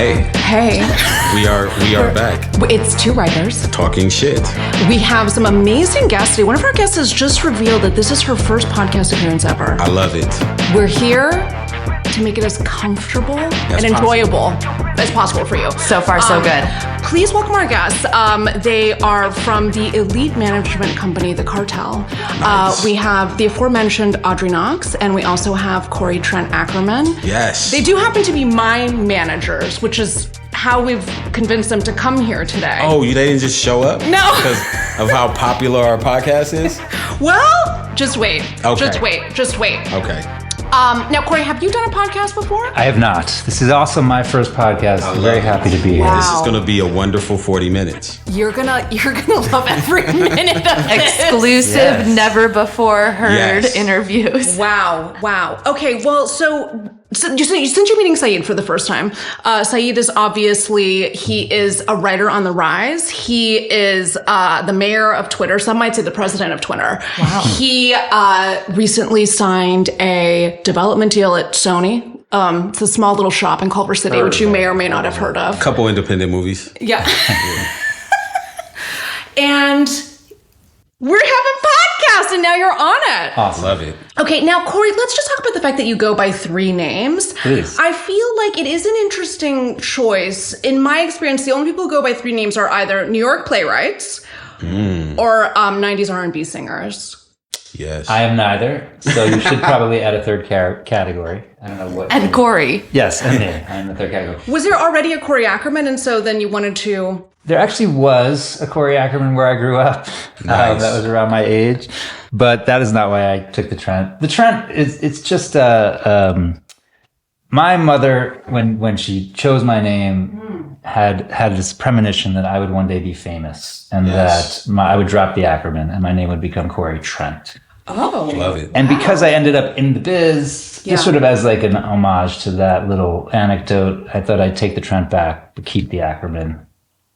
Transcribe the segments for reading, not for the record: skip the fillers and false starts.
Hey. Hey. We are back. It's two writers. Talking shit. We have some amazing guests today. One of our guests has just revealed that this is her first podcast appearance ever. I love it. We're here to make it as comfortable and enjoyable as possible for you. So far, so good. Please welcome our guests. They are from the elite management company, the Cartel. Nice. We have the aforementioned Audrey Knox, and we also have Trent Ackerman. Yes. They do happen to be my managers, which is how we've convinced them to come here today. Oh, they didn't just show up? No. Because of how popular our podcast is? Well, just wait. Okay. Just wait. Okay. Now, Corey, have you done a podcast before? I have not. This is also my first podcast. I'm very happy to be here. Wow. This is going to be a wonderful 40 minutes. You're gonna love every minute of this. Exclusive, never before heard interviews. Wow. Okay, well, so since you're meeting Saeed for the first time, Saeed is he is a writer on the rise. He is the mayor of Twitter. Some might say the president of Twitter. Wow. He recently signed a development deal at Sony. It's a small little shop in Culver City, which you may or may not have heard of. Couple independent movies. Yeah. And we're having podcasts, and now you're on it. Awesome. Love it. Okay, now, Corey, let's just talk about the fact that you go by three names. Please. I feel like it is an interesting choice. In my experience, the only people who go by three names are either New York playwrights or 90s R&B singers. Yes. I am neither, so you should probably add a third category. I don't know what. And Corey. Yes, and me. I'm the third category. Was there already a Corey Ackerman, and so then you wanted to... There actually was a Corey Ackerman where I grew up. Nice. That was around my age, but that is not why I took the Trent. The Trent it's just my mother, when she chose my name, had this premonition that I would one day be famous, and that I would drop the Ackerman and my name would become Corey Trent. Oh. Love it. And because I ended up in the biz, just sort of as like an homage to that little anecdote, I thought I'd take the Trent back, but keep the Ackerman.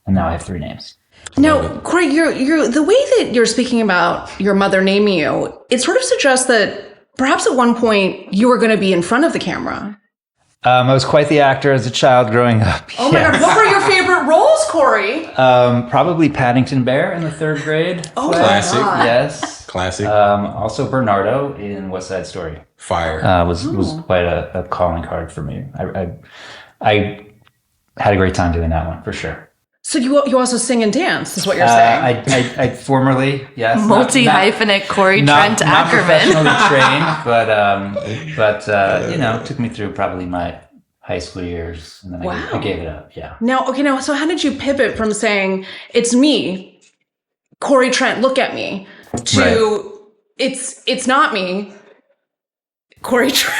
And now I have three names. Now, Corey, you're the way that you're speaking about your mother naming you, it sort of suggests that perhaps at one point you were going to be in front of the camera. I was quite the actor as a child growing up. Oh my God, what were your favorite roles, Corey? Probably Paddington Bear in the third grade. Oh, Classic. my God. Yes. Classic. Also Bernardo in West Side Story. Fire. Was quite a calling card for me. I had a great time doing that one, for sure. So you also sing and dance, is what you're saying? I formerly, yes. Multi-hyphenate Corey Trent not Ackerman. professionally trained, but it took me through probably my high school years, and then I gave it up. Yeah. Now, so how did you pivot from saying it's me, Corey Trent, look at me, to it's not me, Corey Trent?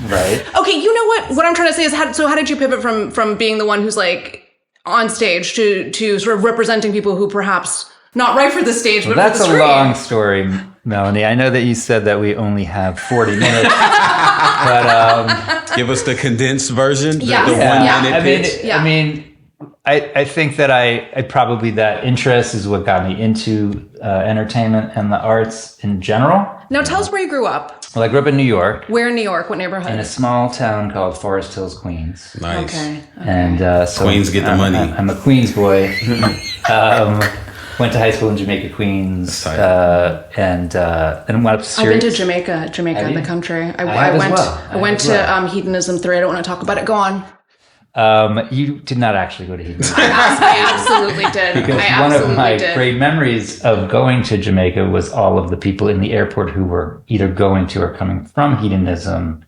Right. Okay, you know what? What I'm trying to say is, how did you pivot from being the one who's like on stage to sort of representing people who perhaps not right for the stage, but That's for the a screen? long story, Melanie. I know that you said that we only have 40 minutes, but Give us the condensed version. Yeah. The 1 Yeah. minute pitch. I think that I probably that interest is what got me into entertainment and the arts in general. Now tell us where you grew up. Well, I grew up in New York, Where in New York? What neighborhood? in a small town called Forest Hills, Queens. Nice. Okay. And so Queens get the I'm- money. I'm a Queens boy. Went to high school in Jamaica, Queens, Tight. and went up to I've been Syracuse. to Jamaica Have in the you? country. I have as well. I went to Hedonism 3. I don't want to talk about it. Go on. You did not actually go to Hedonism. I absolutely did. Because I one absolutely of my did. great memories of going to Jamaica was all of the people in the airport who were either going to or coming from hedonism,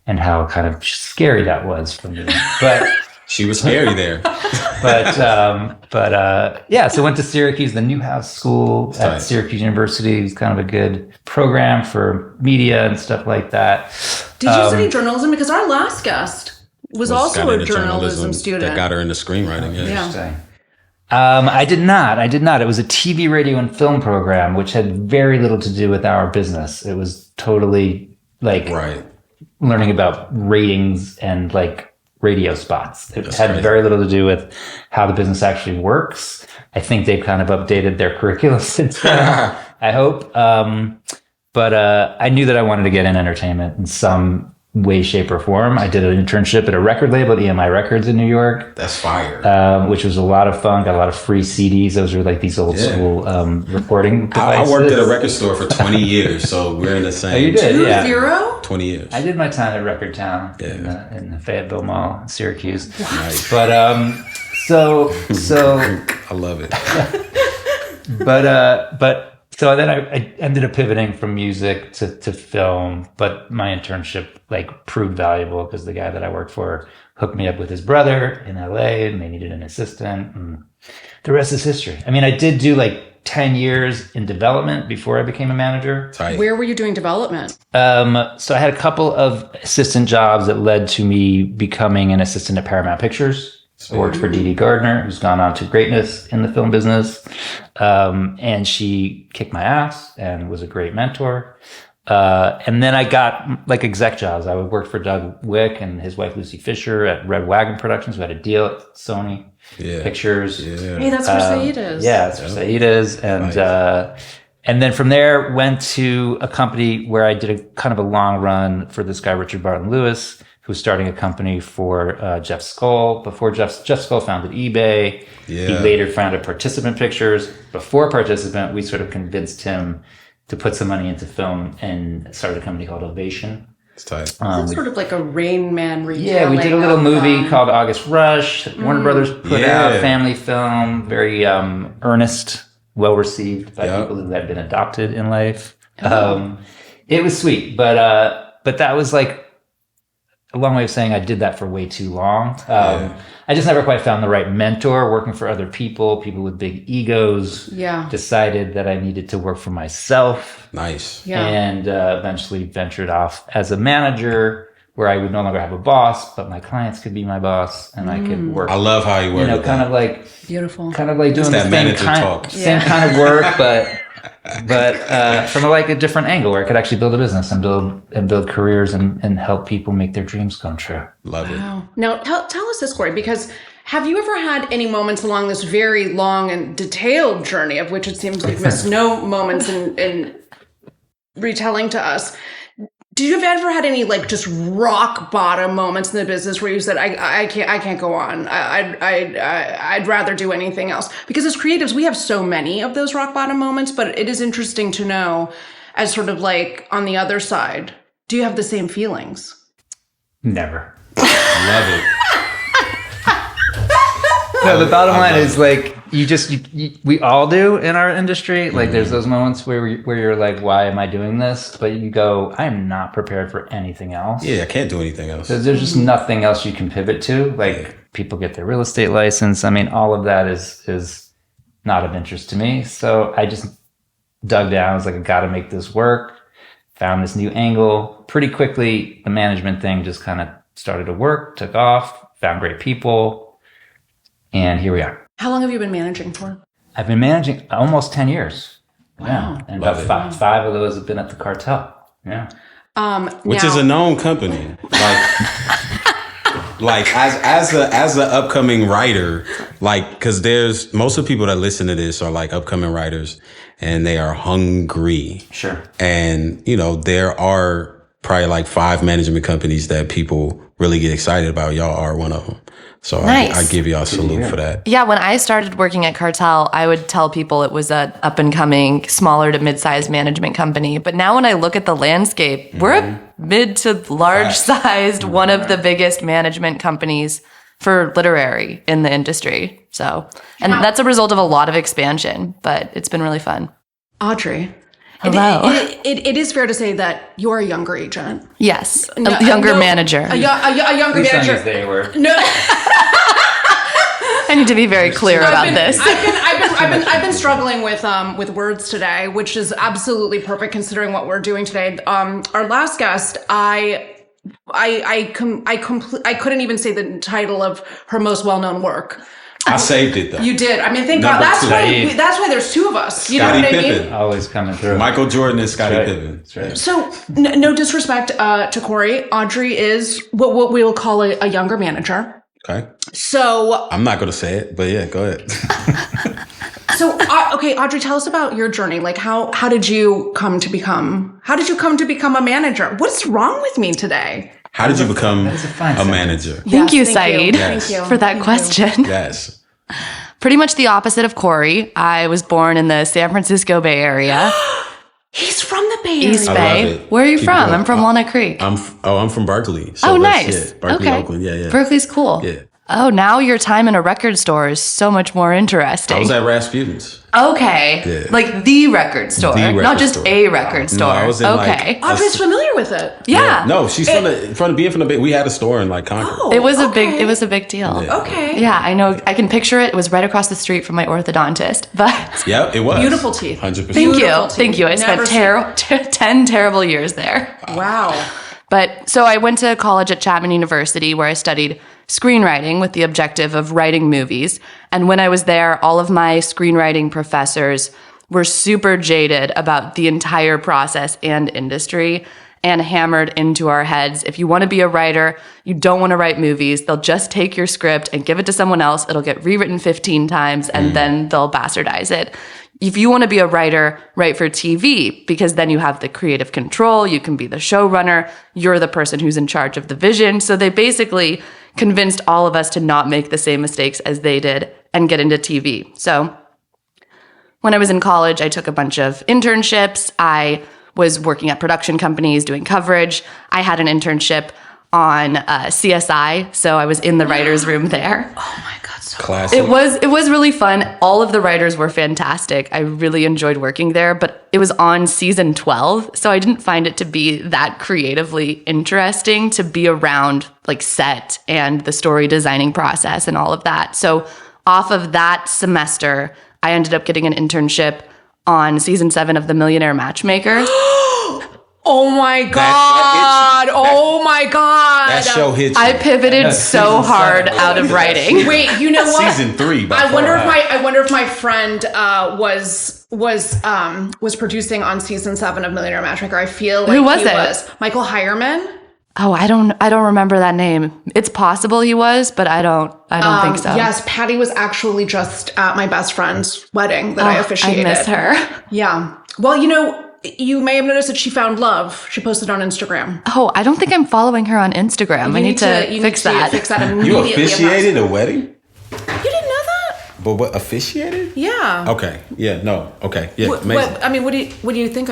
and how kind of scary that was for me. But She was scary there. so I went to Syracuse, the Newhouse School at Nice. Syracuse University. It was kind of a good program for media and stuff like that. Did you study journalism? Because our last guest was also got a into journalism student. That got her into screenwriting. Yeah. Yeah. Interesting. I did not. It was a TV, radio, and film program, which had very little to do with our business. It was totally like Right. learning about ratings and like radio spots. It That's had crazy. very little to do with how the business actually works. I think they've kind of updated their curriculum since then, I hope. But I knew that I wanted to get in entertainment in some way, shape, or form. I did an internship at a record label at EMI Records in New York. That's fire. Which was a lot of fun. Got a lot of free CDs. Those were like these old school recording devices. I worked at a record store for 20 years, so we're in the same. Oh, you did? Yeah. 2-0? 20 years. I did my time at Record Town in the Fayetteville Mall in Syracuse. Nice. But so I love it. So then I ended up pivoting from music to film, but my internship like proved valuable because the guy that I worked for hooked me up with his brother in LA and they needed an assistant, and the rest is history. I mean, I did do like 10 years in development before I became a manager. Tight. Where were you doing development? So I had a couple of assistant jobs that led to me becoming an assistant at Paramount Pictures. I worked for Dee Dee Gardner, who's gone on to greatness in the film business. And she kicked my ass and was a great mentor. And then I got like exec jobs. I would work for Doug Wick and his wife Lucy Fisher at Red Wagon Productions, who had a deal at Sony Pictures. Yeah. Hey, that's where Saeed is. Yeah, that's where Saeed is. And then from there went to a company where I did a kind of a long run for this guy, Richard Barton Lewis, who was starting a company for Jeff Skoll. Before Jeff Skoll founded eBay. Yeah. He later founded Participant Pictures. Before Participant, we sort of convinced him to put some money into film and started a company called Ovation. It's tight. It's sort of like a Rain Man retelling. Yeah, we did a little movie called August Rush. Warner Brothers put out a family film, very earnest, well received by people who had been adopted in life. It was sweet, but that was like a long way of saying I did that for way too long. I just never quite found the right mentor. Working for other people with big egos. Yeah. Decided that I needed to work for myself. Nice. Yeah. And eventually ventured off as a manager where I would no longer have a boss, but my clients could be my boss and I could work. I love how you work. Kind of like beautiful. Kind of like doing the same kind of work, but from like a different angle where I could actually build a business and build careers and help people make their dreams come true. Love it. Wow. Now tell us this, Corey, because have you ever had any moments along this very long and detailed journey, of which it seems you've missed no moments in retelling to us? Do you have ever had any like just rock bottom moments in the business where you said, I can't go on. I'd rather do anything else? Because as creatives, we have so many of those rock bottom moments, but it is interesting to know as sort of like on the other side, do you have the same feelings? Never. Love it. No, the bottom line is like, we all do in our industry. Like there's those moments where you're like, why am I doing this? But you go, I am not prepared for anything else. Yeah, I can't do anything else. So there's just nothing else you can pivot to. Like people get their real estate license. I mean, all of that is not of interest to me. So I just dug down. I was like, I got to make this work. Found this new angle. Pretty quickly, the management thing just kind of started to work, took off, found great people. And here we are. How long have you been managing for? I've been managing almost 10 years. Wow. Yeah. And about five of those have been at the Cartel. Yeah. Which is a known company. Like as a upcoming writer, like, because there's most of the people that listen to this are like upcoming writers and they are hungry. Sure. And, there are probably like 5 management companies that people really get excited about. Y'all are one of them. So nice. I give y'all a salute for that. Yeah, when I started working at Cartel, I would tell people it was an up-and-coming, smaller to mid-sized management company. But now when I look at the landscape, we're a mid to large-sized, one of the biggest management companies for literary in the industry. So, and that's a result of a lot of expansion, but it's been really fun. Audrey. Hello. It is fair to say that you're a younger agent. Yes, a younger manager. A younger manager. They were. No. I need to be very clear about this. I've been struggling with words today, which is absolutely perfect considering what we're doing today. Our last guest, I couldn't even say the title of her most well-known work. I saved it though. You did. I mean, thank God. That's why there's 2 of us. You know what I mean? Always coming through. Michael Jordan and Scottie Pippen. That's right. So, no disrespect to Corey. Audrey is what we will call a younger manager. Okay. So I'm not going to say it, but yeah, go ahead. So, okay, Audrey, tell us about your journey. Like, how did you come to become a manager? What's wrong with me today? How did you become That's a fine a sentence. manager? Thank you, thank you. Saeed, Yes. Thank you. for that Thank question. Yes. Pretty much the opposite of Corey. I was born in the San Francisco Bay Area, He's from the Bay Area. East I Bay. love it. Where are you Keep from? going. I'm from Walnut Creek. I'm from Berkeley. So Oh, that's nice. it. Berkeley, Okay. Oakland. Yeah, yeah. Berkeley's cool. Yeah. Oh, now your time in a record store is so much more interesting. I was at Rasputin's. Okay. Yeah. Like the record store, The record not just store. a record store. I was in, okay. like, Audrey's familiar with it. yeah. No, she's from being from the Bay. We had a store in like Concord. Oh, It was a okay. big deal. Yeah. Okay. Yeah, I know. I can picture it. It was right across the street from my orthodontist. But Yep, it was. Beautiful teeth. 100%. thank Beautiful you. teeth. Thank you. I Never spent 10 terrible years there. Wow. But so I went to college at Chapman University where I studied screenwriting with the objective of writing movies. And when I was there, all of my screenwriting professors were super jaded about the entire process and industry and hammered into our heads. If you want to be a writer, you don't want to write movies. They'll just take your script and give it to someone else. It'll get rewritten 15 times and then they'll bastardize it. If you want to be a writer, write for TV because then you have the creative control. You can be the showrunner. You're the person who's in charge of the vision. So they basically convinced all of us to not make the same mistakes as they did and get into TV. So when I was in college, I took a bunch of internships. I was working at production companies doing coverage. I had an internship on CSI, so I was in the writer's room there. Oh my God. So Classic. It was really fun. All of the writers were fantastic. I really enjoyed working there, but it was on season 12, so I didn't find it to be that creatively interesting to be around like set and the story designing process and all of that. So off of that semester, I ended up getting an internship on season 7 of The Millionaire Matchmaker. Oh my God. Oh my God. That show hits. I pivoted so season hard 7. out of writing. Wait, you know what? Season 3. by I wonder far. if my friend was producing on season 7 of Millionaire Matchmaker. I feel like Who was he it? was Michael Hireman. Oh, I don't remember that name. It's possible he was, but I don't think so. Yes, Patty was actually just at my best friend's wedding that I officiated. I miss her. Yeah. Well, you know, you may have noticed that she found love. She posted on Instagram. Oh, I don't think I'm following her on Instagram. I need to you fix need to that. Fix that You immediately. officiated a wedding? You didn't know that? But what, officiated? Yeah. Okay. Yeah, no. Okay. Yeah, What, amazing. I mean, what do you think?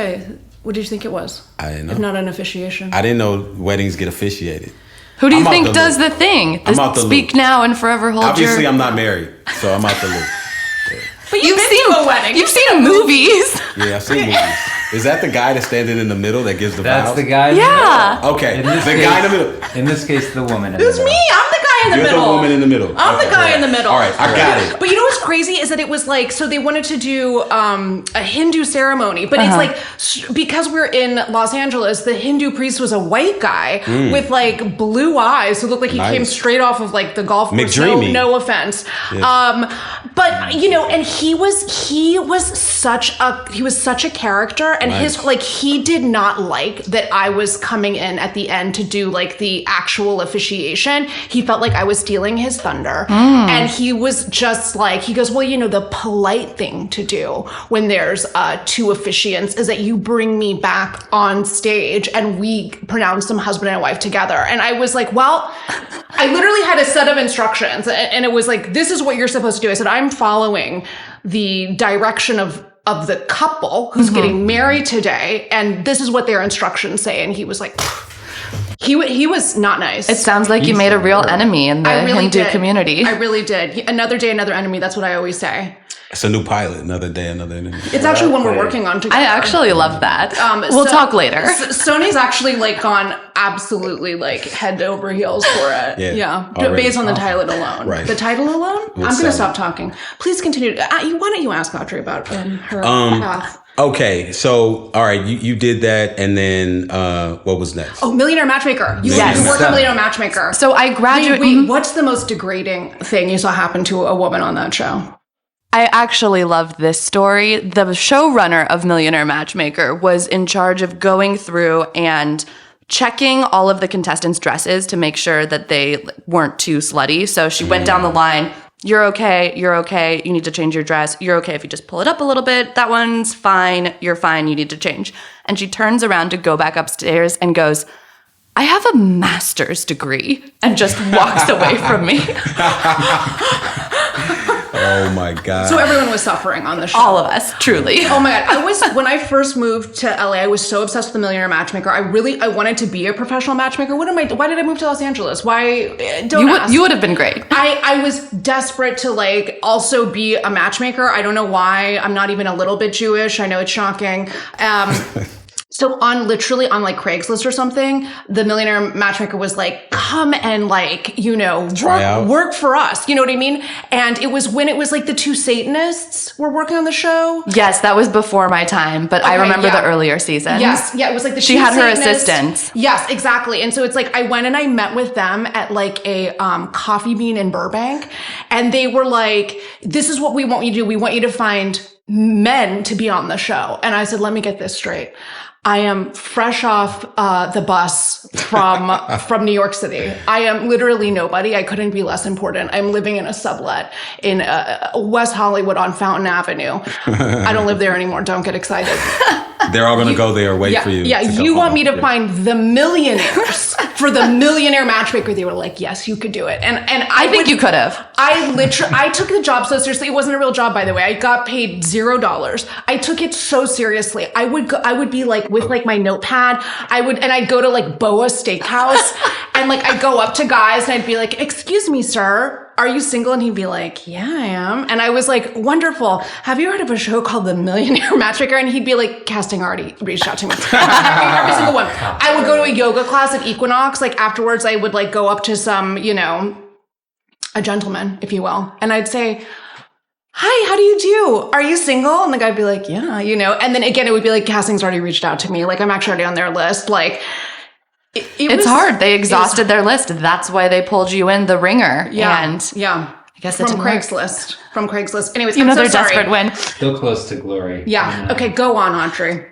What did you think it was? I didn't know. If not an officiation. I didn't know weddings get officiated. Who do you I'm out think the does loop. the thing? I'm out the Speak loop. now and forever hold Obviously, your... I'm not married, so I'm out the loop. But You've seen a wedding. You've seen movies. Yeah, I've seen movies. Is that the guy that's standing in the middle that gives the That's vows? the guy. Yeah. Okay, In the this guy in the middle. In this case, the woman. Who's me? I'm the guy in the You're middle. the woman in the middle. I'm the Okay, guy correct. in the middle. All right, I got it. But you know what's crazy is that it was like, so they wanted to do a Hindu ceremony, but it's like, because we're in Los Angeles, the Hindu priest was a white guy with like blue eyes who looked like he Nice. came straight off of like the golf course. McDreamy. No offense. But you know, and he was such a character, and Nice. his like, he did not like that I was coming in at the end to do like the actual officiation. He felt like I was stealing his thunder. And he was just like, he goes, well, you know, the polite thing to do when there's 2 officiants is that you bring me back on stage and we pronounce them husband and wife together. And I was like, well, I literally had a set of instructions and it was like, this is what you're supposed to do. I said, I'm following the direction of the couple who's getting married today, and this is what their instructions say. And he was like, he was not nice. It sounds like you made a real enemy in the Hindu community. I really did. Another day, another enemy. That's what I always say. It's a new pilot. Another day, another enemy. It's actually one we're working on together. I actually love that. We'll talk later. Sony's actually like gone absolutely like head over heels for it. Yeah, already. Based on the title alone. Right. The title alone? I'm going sell to it. stop talking. Please continue. Why don't you ask Audrey about her path? Okay, so all right, you did that, and then what was next? Oh, Millionaire Matchmaker. You Yes. worked on Millionaire Matchmaker. So I graduated. Wait, what's the most degrading thing you saw happen to a woman on that show? I actually loved this story. The showrunner of Millionaire Matchmaker was in charge of going through and checking all of the contestants' dresses to make sure that they weren't too slutty. So she went down the line. You're okay. You're okay. You need to change your dress. You're okay if you just pull it up a little bit. That one's fine. You're fine. You need to change. And she turns around to go back upstairs and goes, I have a master's degree, and just walks away from me. Oh my God. So everyone was suffering on the show. All of us, truly. Oh my God. When I first moved to LA, I was so obsessed with The Millionaire Matchmaker. I wanted to be a professional matchmaker. Why did I move to Los Angeles? Why? Don't ask. You would have been great. I was desperate to like also be a matchmaker. I don't know why. I'm not even a little bit Jewish. I know it's shocking. So literally on like Craigslist or something, the Millionaire Matchmaker was like, come and like, work for us. You know what I mean? And it was when it was like the two Satanists were working on the show. Yes, that was before my time, but I remember the earlier seasons. Yes. Yeah. It was like she had her assistants. Yes, exactly. And so it's like, I went and I met with them at like a Coffee Bean in Burbank. And they were like, this is what we want you to do. We want you to find men to be on the show. And I said, let me get this straight. I am fresh off the bus from New York City. I am literally nobody. I couldn't be less important. I'm living in a sublet in West Hollywood on Fountain Avenue. I don't live there anymore. Don't get excited. They're all going to go there, wait for you. Yeah, you want me to find the millionaires for the Millionaire Matchmaker. They were like, yes, you could do it. And I think you could have. I took the job so seriously. It wasn't a real job, by the way. I got paid $0. I took it so seriously. I would be like with like my notepad. I'd go to like Boa Steakhouse and like I'd go up to guys and I'd be like, excuse me, sir, are you single? And he'd be like, yeah, I am. And I was like, wonderful. Have you heard of a show called The Millionaire Matchmaker? And he'd be like, casting already reached out to me. Every single one. I would go to a yoga class at Equinox. Like afterwards, I would like go up to some, a gentleman, if you will. And I'd say, hi, how do you do? Are you single? And the guy'd be like, yeah, And then again, it would be like, casting's already reached out to me. Like I'm actually already on their list. Like, it's hard. They exhausted their list. That's why they pulled you in the ringer. Yeah. And yeah. I guess from Craigslist. Anyways, you I'm know so their sorry. desperate win. Still close to glory. Yeah. Okay, go on, Audrey.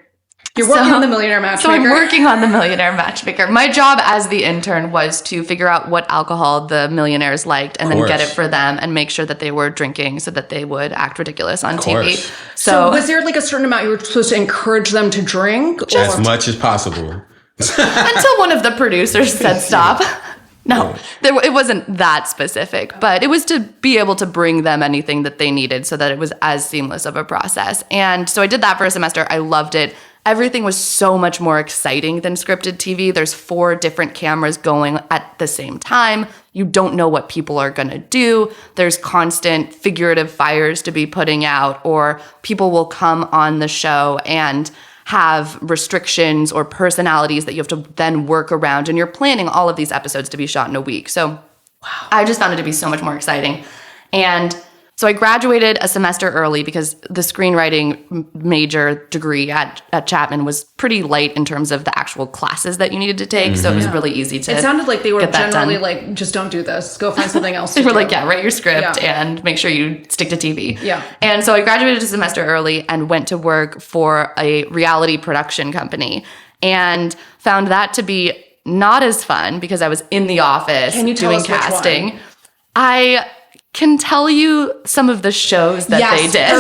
You're working on The Millionaire Matchmaker. So I'm working on The Millionaire Matchmaker. My job as the intern was to figure out what alcohol the millionaires liked and then get it for them and make sure that they were drinking so that they would act ridiculous on TV. So was there like a certain amount you were supposed to encourage them to drink? As much as possible. Until one of the producers said stop. No, it wasn't that specific, but it was to be able to bring them anything that they needed so that it was as seamless of a process. And so I did that for a semester. I loved it. Everything was so much more exciting than scripted TV. There's 4 different cameras going at the same time. You don't know what people are going to do. There's constant figurative fires to be putting out, or people will come on the show and have restrictions or personalities that you have to then work around. And you're planning all of these episodes to be shot in a week. So I just found it to be so much more exciting. And so I graduated a semester early because the screenwriting major degree at Chapman was pretty light in terms of the actual classes that you needed to take. So it was really easy to. It sounded like they were generally done. like, just don't do this. Go find something else. They were like, write your script and make sure you stick to TV. Yeah. And so I graduated a semester early and went to work for a reality production company and found that to be not as fun because I was in the office doing casting. I can tell you some of the shows that they did.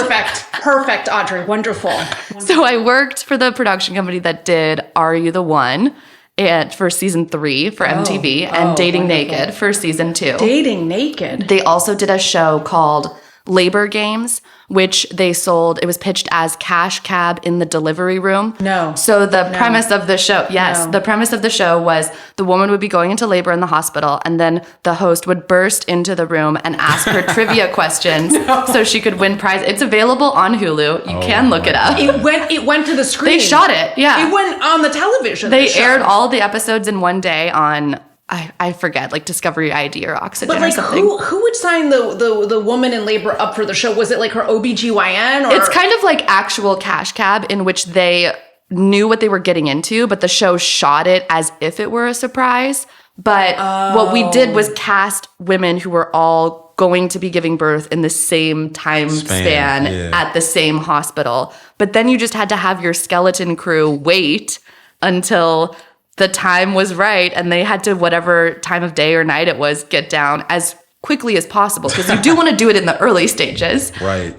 Perfect, Audrey. Wonderful. So I worked for the production company that did Are You the One for season 3 for MTV and Dating Naked for season 2. Dating Naked? They also did a show called Labor Games, which they sold. It was pitched as Cash Cab in the Delivery Room. No. So the premise of the show, the premise of the show was the woman would be going into labor in the hospital, and then the host would burst into the room and ask her trivia questions so she could win prize. It's available on Hulu. You can look it up. It went to the screen. They shot it. Yeah. It went on the television. They aired all the episodes in one day on I forget, like Discovery ID or Oxygen or something. Who would sign the woman in labor up for the show? Was it like her OBGYN? Or? It's kind of like actual Cash Cab in which they knew what they were getting into, but the show shot it as if it were a surprise. But what we did was cast women who were all going to be giving birth in the same time span at the same hospital. But then you just had to have your skeleton crew wait until the time was right, and they had to, whatever time of day or night it was, get down as quickly as possible because you do want to do it in the early stages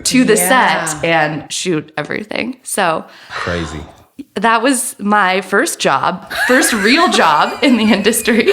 to the set and shoot everything. So crazy. that was my first job, first real job in the industry.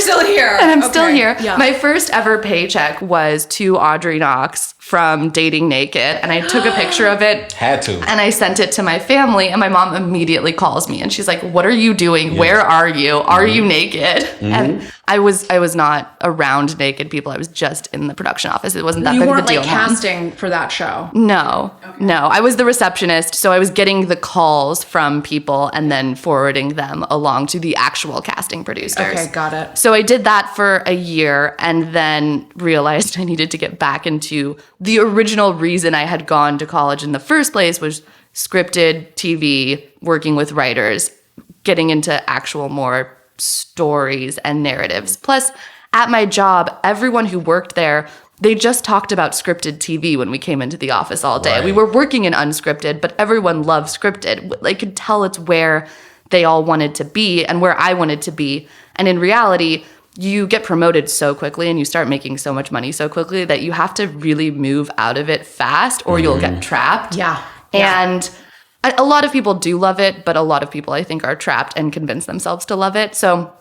Still here. And I'm still here. Yeah. My first ever paycheck was to Audrey Knox from Dating Naked. And I took a picture of it. Had to. And I sent it to my family. And my mom immediately calls me. And she's like, what are you doing? Where are you? Are you naked? And I was not around naked people. I was just in the production office. It wasn't that big of a deal. You weren't casting for that show? No. I was the receptionist. So I was getting the calls from people and then forwarding them along to the actual casting producers. Okay, got it. So I did that for a year and then realized I needed to get back into the original reason I had gone to college in the first place, was scripted TV, working with writers, getting into actual more stories and narratives. Plus, at my job, everyone who worked there, they just talked about scripted TV when we came into the office all day. Right. We were working in unscripted, but everyone loved scripted. I could tell it's where they all wanted to be and where I wanted to be. And in reality, you get promoted so quickly and you start making so much money so quickly that you have to really move out of it fast or you'll get trapped. Yeah. And a lot of people do love it, but a lot of people I think are trapped and convince themselves to love it. So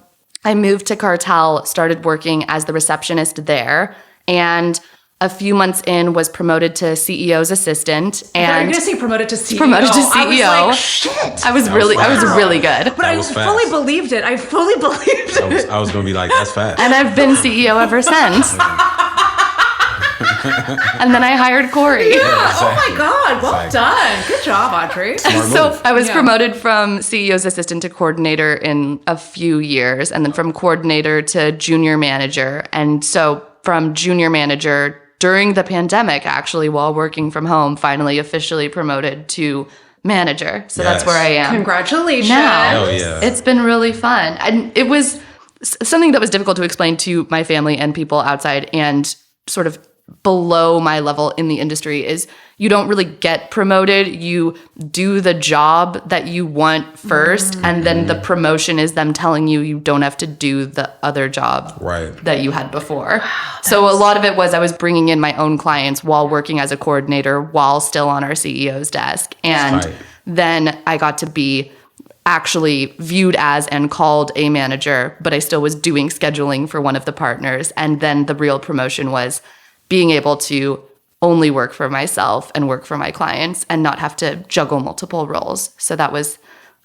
I moved to Cartel, started working as the receptionist there, and a few months in was promoted to CEO's assistant. And You're going to say promoted to CEO. Promoted to CEO. I was like, shit. I was really good. But I fully believed it. I fully believed it. I was going to be like, that's fast. And I've been CEO ever since. And then I hired Corey. Yeah. Oh my God. Well done. Good job, Audrey. So I was promoted from CEO's assistant to coordinator in a few years, and then from coordinator to junior manager. And so from junior manager during the pandemic, actually, while working from home, finally officially promoted to manager. So that's where I am. Congratulations. Now, Hell yeah. it's been really fun. And it was something that was difficult to explain to my family and people outside and sort of below my level in the industry is you don't really get promoted. You do the job that you want first, and then the promotion is them telling you you don't have to do the other job that you had before. So a lot of it was I was bringing in my own clients while working as a coordinator while still on our CEO's desk. And then I got to be actually viewed as and called a manager, but I still was doing scheduling for one of the partners. And then the real promotion was being able to only work for myself and work for my clients and not have to juggle multiple roles. So that was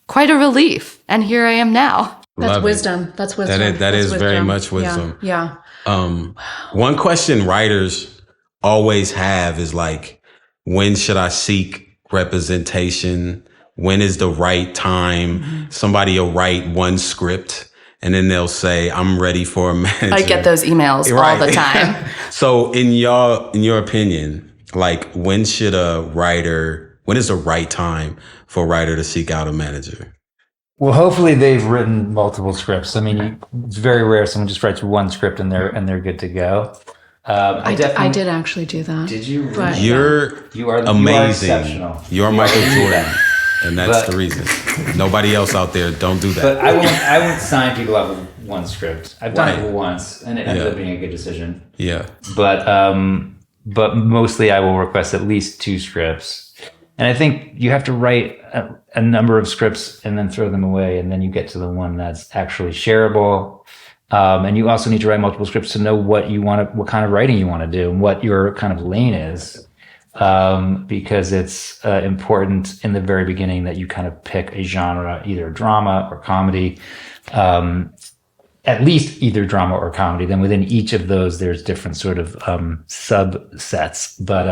quite a relief. And here I am now. That's wisdom. That's wisdom. That is very much wisdom. Yeah. One question writers always have is like, when should I seek representation? When is the right time? Somebody will write one script and then they'll say, I'm ready for a manager. I get those emails all the time. So in your opinion, like when is the right time for a writer to seek out a manager? Well, hopefully they've written multiple scripts. I mean, it's very rare someone just writes one script and they're good to go. I did actually do that. Did you? But, You are amazing. You are exceptional. You're Michael Jordan. And that's the reason. Nobody else out there, don't do that. But I won't sign people up with one script. I've done it once, and it ended up being a good decision. Yeah. But mostly I will request at least 2 scripts. And I think you have to write a number of scripts and then throw them away, and then you get to the one that's actually shareable. And you also need to write multiple scripts to know what kind of writing you want to do and what your kind of lane is. Because it's important in the very beginning that you kind of pick a genre, either drama or comedy, at least either drama or comedy. Then within each of those, there's different sort of subsets. But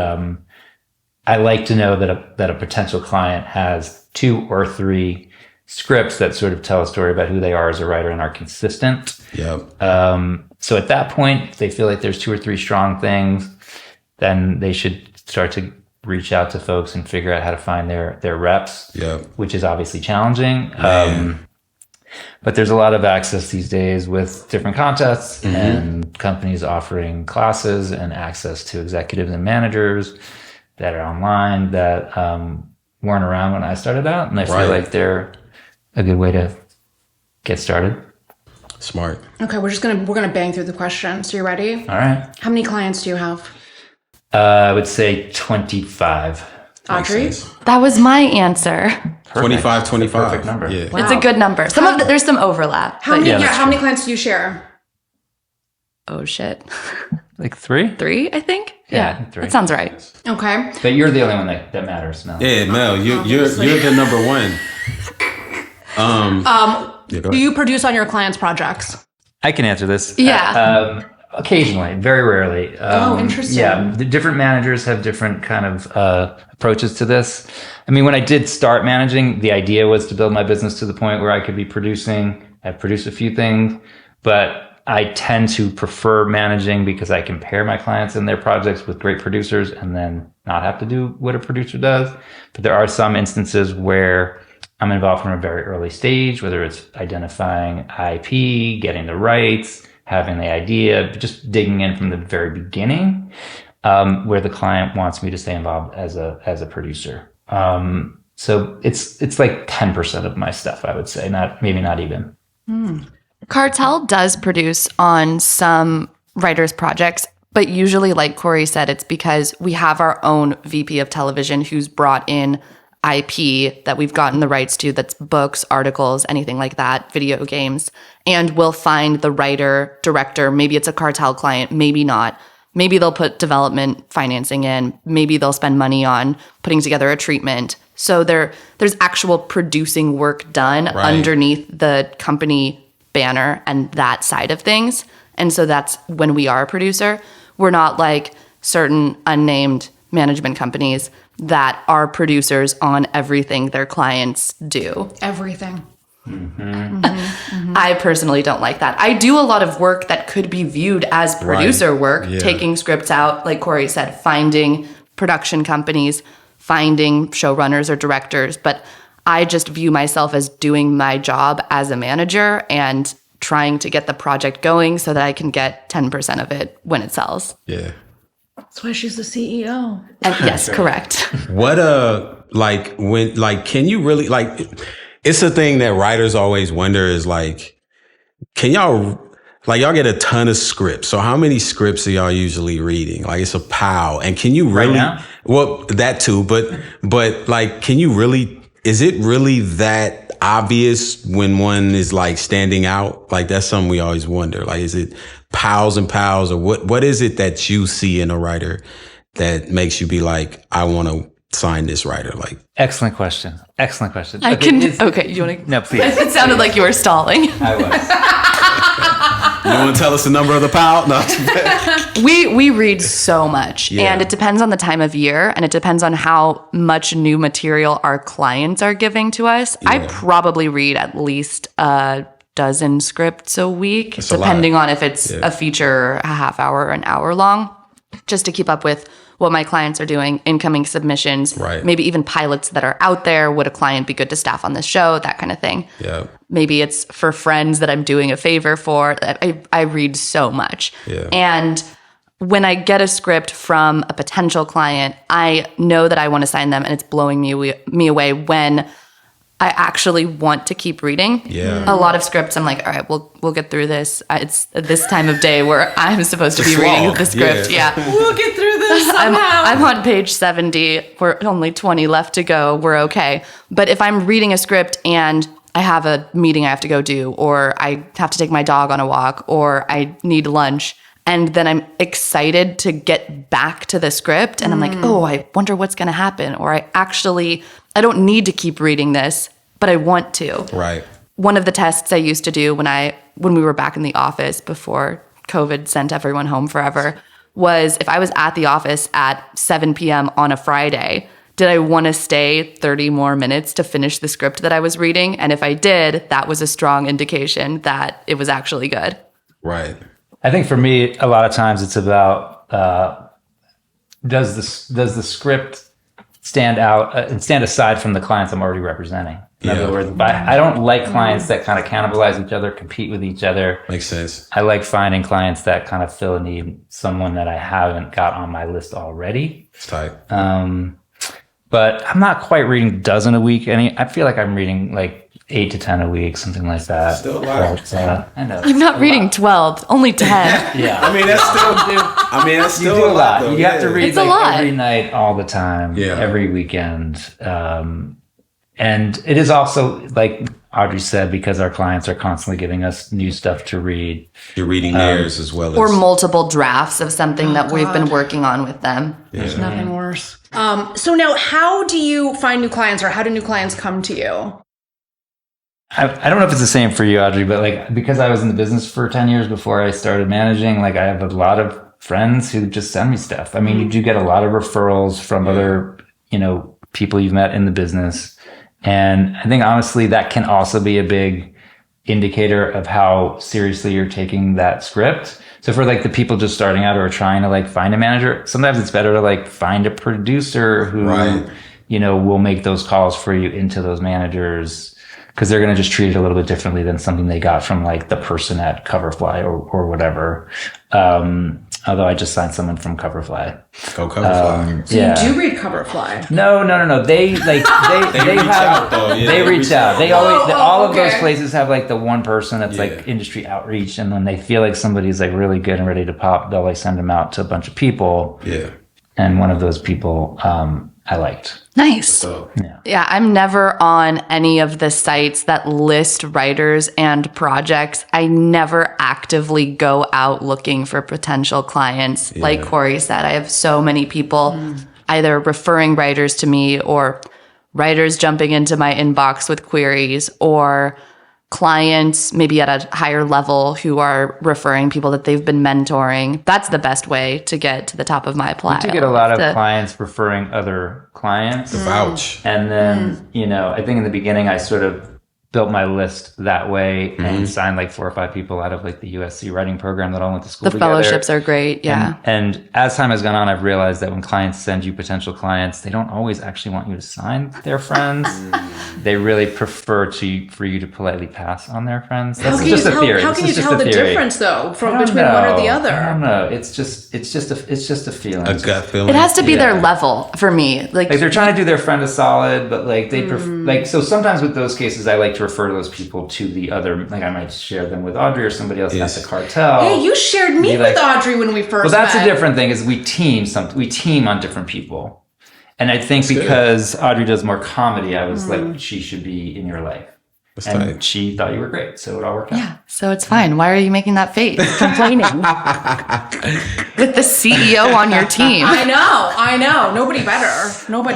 I like to know that a potential client has 2 or 3 scripts that sort of tell a story about who they are as a writer and are consistent. Yep. So at that point, if they feel like there's 2 or 3 strong things, then they should start to reach out to folks and figure out how to find their reps, which is obviously challenging. But there's a lot of access these days with different contests and companies offering classes and access to executives and managers that are online that weren't around when I started out. And I feel like they're a good way to get started. Smart. Okay, we're gonna bang through the questions. So you ready? All right. How many clients do you have? I would say 25. Audrey? That was my answer. 25, 25. Perfect number. Yeah. Wow. It's a good number. There's some overlap. How many? but How many clients do you share? Oh shit. Like 3? 3, I think. Yeah, I think 3. That sounds right. Okay. But you're the only one that matters, Mel. Yeah, Mel, you're the number one. Yeah, go Do you produce on your clients' projects? I can answer this. Yeah. Occasionally, very rarely. Interesting. Yeah, the different managers have different kind of approaches to this. I mean, when I did start managing, the idea was to build my business to the point where I could be producing. I've produced a few things, but I tend to prefer managing because I can pair my clients and their projects with great producers and then not have to do what a producer does. But there are some instances where I'm involved from a very early stage, whether it's identifying IP, getting the rights, having the idea, just digging in from the very beginning, where the client wants me to stay involved as a producer. So it's like 10% of my stuff, I would say, maybe not even. Cartel does produce on some writers' projects, but usually, like Corey said, it's because we have our own VP of television who's brought in IP that we've gotten the rights to, that's books, articles, anything like that, video games, and we'll find the writer, director, maybe it's a Cartel client, maybe not. Maybe they'll put development financing in, maybe they'll spend money on putting together a treatment. So there's actual producing work done underneath the company banner and that side of things. And so that's when we are a producer. We're not like certain unnamed management companies that are producers on everything their clients do. Everything. I personally don't like that. I do a lot of work that could be viewed as producer work, taking scripts out, like Corey said, finding production companies, finding showrunners or directors. But I just view myself as doing my job as a manager and trying to get the project going so that I can get 10% of it when it sells. Yeah. That's why she's the CEO. And yes, correct. What can you really it's a thing that writers always wonder is like, can y'all get a ton of scripts. So how many scripts are y'all usually reading? Like it's a pile. And can you really, well, that too, but like, can you really, is it really that obvious when one is like standing out? Like that's something we always wonder. Like, is it piles and piles, or what is it that you see in a writer that makes you be like, I want to sign this writer? Like, Excellent question. You want to? No, please. It sounded like you were stalling. I was. you want to tell us the number of the pile? No. We read so much, and it depends on the time of year, and it depends on how much new material our clients are giving to us. I probably read at least a dozen scripts a week, depending on if it's a feature, a half hour, or an hour long, just to keep up with what my clients are doing, incoming submissions, maybe even pilots that are out there. Would a client be good to staff on this show? That kind of thing. Yeah. Maybe it's for friends that I'm doing a favor for. I read so much. Yeah. And when I get a script from a potential client, I know that I want to sign them, and it's blowing me away when I actually want to keep reading. Yeah. A lot of scripts, I'm like, all right, we'll get through this. It's this time of day where I'm supposed to be reading the script. Yeah. We'll get through this somehow. I'm on page 70. We're only 20 left to go. We're okay. But if I'm reading a script and I have a meeting I have to go do, or I have to take my dog on a walk, or I need lunch, and then I'm excited to get back to the script, and I'm like, oh, I wonder what's going to happen. Or I don't need to keep reading this, but I want to. Right. One of the tests I used to do when we were back in the office before COVID sent everyone home forever was if I was at the office at 7 p.m. on a Friday, did I want to stay 30 more minutes to finish the script that I was reading? And if I did, that was a strong indication that it was actually good. Right. I think for me, a lot of times it's about does the script stand out and stand aside from the clients I'm already representing. In other words, I don't like clients that kind of cannibalize each other, compete with each other. Makes sense. I like finding clients that kind of fill a need, someone that I haven't got on my list already. It's tight. But I'm not quite reading a dozen a week. I feel like I'm reading like 8 to 10 a week, something like that. Still a lot. But, I know. I'm not reading 12, only 10. Yeah. I mean, that's still You do a lot. though. You have to read It's a lot. every night, all the time, Yeah. every weekend. And it is also, like Audrey said, because our clients are constantly giving us new stuff to read. You're reading theirs as well as Or multiple drafts of something that we've been working on with them. There's nothing worse. So now, how do you find new clients, or how do new clients come to you? I don't know if it's the same for you, Audrey, but like, because I was in the business for 10 years before I started managing, like I have a lot of friends who just send me stuff. I mean, you do get a lot of referrals from other, people you've met in the business. And I think honestly, that can also be a big indicator of how seriously you're taking that script. So for like the people just starting out or trying to like find a manager, sometimes it's better to like find a producer who, will make those calls for you into those managers, because they're going to just treat it a little bit differently than something they got from like the person at Coverfly or whatever. Although I just signed someone from Coverfly. Go Coverfly. So you do read Coverfly? No. They reach out, though. Yeah, they reach out. They always all of those okay. places have like the one person that's like industry outreach, and when they feel like somebody's like really good and ready to pop, they'll like send them out to a bunch of people. Yeah. And one of those people I liked. Nice. So Yeah, I'm never on any of the sites that list writers and projects. I never actively go out looking for potential clients. Like Corey said, I have so many people either referring writers to me, or writers jumping into my inbox with queries, or clients maybe at a higher level who are referring people that they've been mentoring. That's the best way to get to the top of my pile. To get a lot of clients referring other clients. vouch. And then, I think in the beginning I sort of built my list that way and signed like 4 or 5 people out of like the USC writing program that all went to school The together. fellowships are great. Yeah. And as time has gone on, I've realized that when clients send you potential clients, they don't always actually want you to sign their friends. They really prefer for you to politely pass on their friends. That's just a theory. How can you tell the difference though between one or the other? I don't know. It's just a feeling. A gut feeling. It has to be their level for me. Like They're trying to do their friend a solid, but like they so sometimes with those cases, I like to refer those people to the other. Like I might share them with Audrey or somebody else at the Cartel. Hey, you shared me with Audrey when we first met. Well, that's a different thing. Is we team on different people. And I think because Audrey does more comedy, I was like, she should be in your life. That's and tight. She thought you were great, so it all worked out. Yeah, so it's fine. Why are you making that face? Complaining. With the CEO on your team. I know. Nobody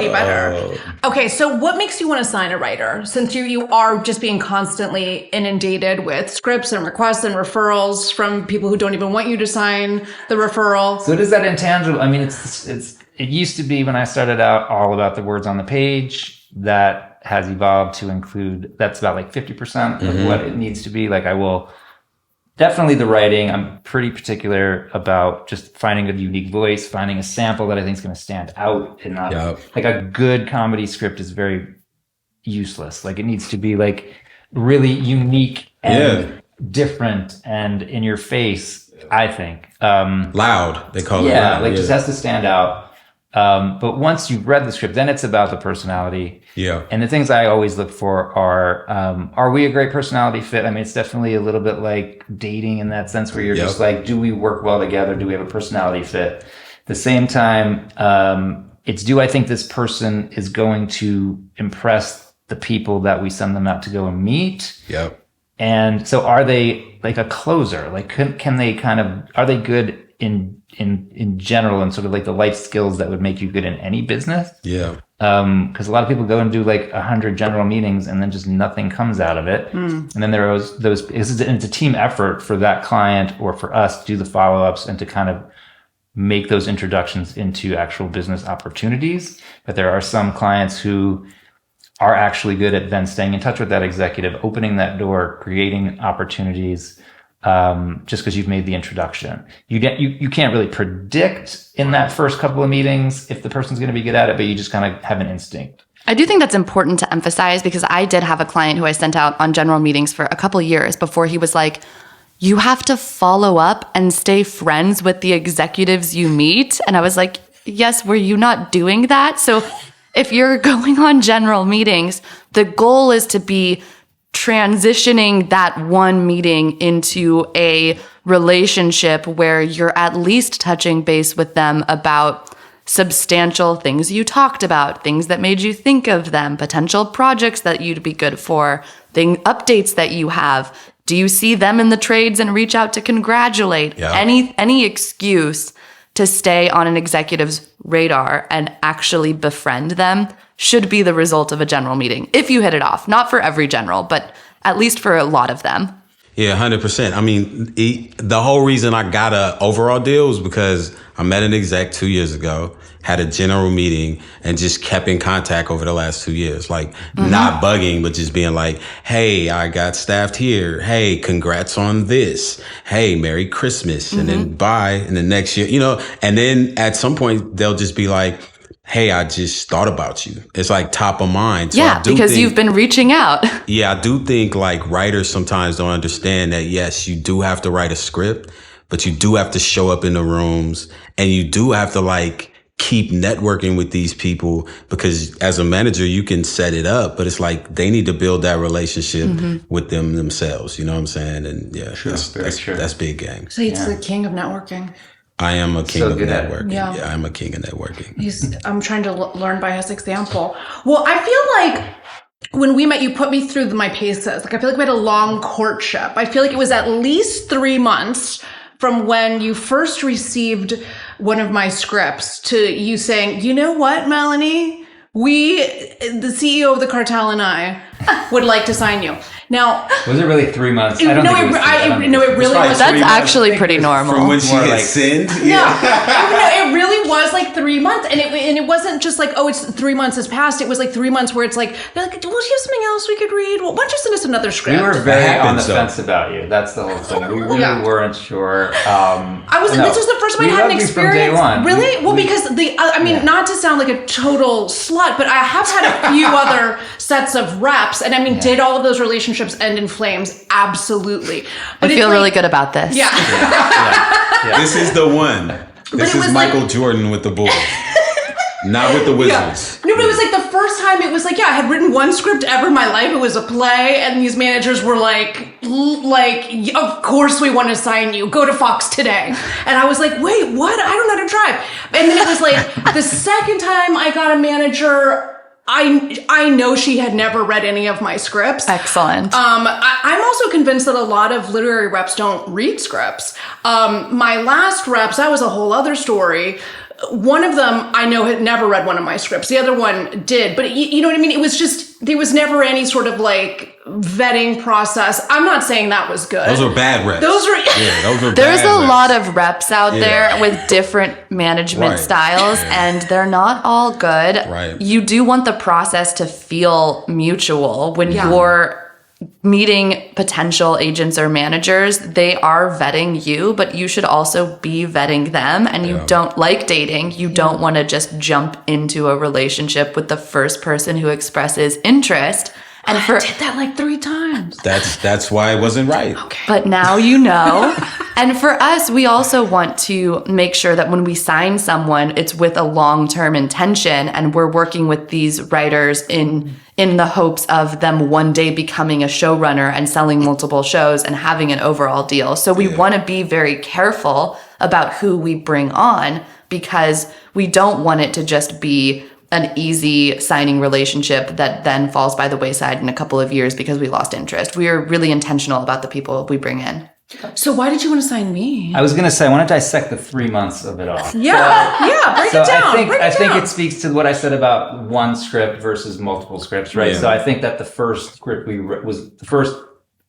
better. Okay, so what makes you want to sign a writer? Since you are just being constantly inundated with scripts and requests and referrals from people who don't even want you to sign the referral. So it is that intangible. I mean, it used to be when I started out all about the words on the page. That has evolved to include, that's about like 50% of what it needs to be. Like I will definitely the writing. I'm pretty particular about just finding a unique voice, finding a sample that I think is going to stand out and not like a good comedy script is very useless. Like it needs to be like really unique and different and in your face, I think. Loud, they call it. Yeah, loud. like just has to stand out. But once you've read the script, then it's about the personality. Yeah. And the things I always look for are we a great personality fit? I mean, it's definitely a little bit like dating in that sense where you're just like, do we work well together? Do we have a personality fit? At the same time, it's do I think this person is going to impress the people that we send them out to go and meet? Yep. And so are they like a closer? Like can they are they good in general and sort of like the life skills that would make you good in any business? Yeah. Because a lot of people go and do like 100 general meetings and then just nothing comes out of it. And then there are those, it's a team effort for that client or for us to do the follow-ups and to kind of make those introductions into actual business opportunities. But there are some clients who are actually good at then staying in touch with that executive, opening that door, creating opportunities, just because you've made the introduction. You can't really predict in that first couple of meetings if the person's going to be good at it, but you just kind of have an instinct. I do think that's important to emphasize because I did have a client who I sent out on general meetings for a couple years before he was like, you have to follow up and stay friends with the executives you meet. And I was like, yes, were you not doing that? So if you're going on general meetings, the goal is to be transitioning that one meeting into a relationship where you're at least touching base with them about substantial things you talked about, things that made you think of them, potential projects that you'd be good for, updates that you have. Do you see them in the trades and reach out to congratulate? Yeah. Any excuse to stay on an executive's radar and actually befriend them should be the result of a general meeting. If you hit it off, not for every general, but at least for a lot of them. Yeah, 100%. I mean, the whole reason I got a overall deal was because I met an exec 2 years ago, had a general meeting, and just kept in contact over the last 2 years. Like, not bugging, but just being like, hey, I got staffed here. Hey, congrats on this. Hey, Merry Christmas. And then bye. And the next year, and then at some point, they'll just be like, hey, I just thought about you. It's like top of mind. So Yeah, because you've been reaching out. Yeah, I do think like writers sometimes don't understand that, yes, you do have to write a script, but you do have to show up in the rooms and you do have to like keep networking with these people, because as a manager, you can set it up, but it's like they need to build that relationship with them themselves. You know what I'm saying? And yeah, that's big game. So he's the king of networking. I am a king of networking. Yeah. I'm a king of networking. I'm trying to learn by his example. Well, I feel like when we met, you put me through my paces. Like, I feel like we had a long courtship. I feel like it was at least 3 months from when you first received one of my scripts to you saying, you know what, Melanie? The CEO of the Cartel and I would like to sign you. Now, was it really 3 months? I don't think it really was. That's actually pretty normal. From when she had sinned? No, it really was like 3 months. And it wasn't just like, oh, it's 3 months has passed. It was like 3 months where it's like, they're like, well, do you have something else we could read? Well, why don't you send us another script? We were very on the fence about you. That's the whole thing. We really weren't sure. This was the first time I had an experience. From day one. Really? Well, because not to sound like a total slut, but I have had a few other sets of reps. And I mean, did all of those relationships end in flames? Absolutely. But I feel really good about this. Yeah. This is the one. This is Michael Jordan with the Bulls. Not with the Wizards. No, but it was like the first time it was like, I had written one script ever in my life. It was a play. And these managers were like, of course we want to sign you. Go to Fox today. And I was like, wait, what? I don't know how to drive. And then it was like the second time I got a manager, I know she had never read any of my scripts. Excellent. I'm also convinced that a lot of literary reps don't read scripts. My last reps, that was a whole other story. One of them I know had never read one of my scripts. The other one did. But you know what I mean? It was just, there was never any sort of like vetting process. I'm not saying that was good. Those are bad reps. Those were There's a lot of reps out there with different management styles, and they're not all good. Right. You do want the process to feel mutual when you're meeting potential agents or managers. They are vetting you, but you should also be vetting them. And you don't like dating. You don't want to just jump into a relationship with the first person who expresses interest. And I did that like 3 times. That's why it wasn't right. Okay. But now you know. And for us, we also want to make sure that when we sign someone, it's with a long-term intention, and we're working with these writers in the hopes of them one day becoming a showrunner and selling multiple shows and having an overall deal. So we want to be very careful about who we bring on, because we don't want it to just be an easy signing relationship that then falls by the wayside in a couple of years because we lost interest. We are really intentional about the people we bring in. So why did you want to sign me? I was going to say, I want to dissect the 3 months of it all. Break it down. I think it speaks to what I said about one script versus multiple scripts, right? Yeah. So I think that the first script was the first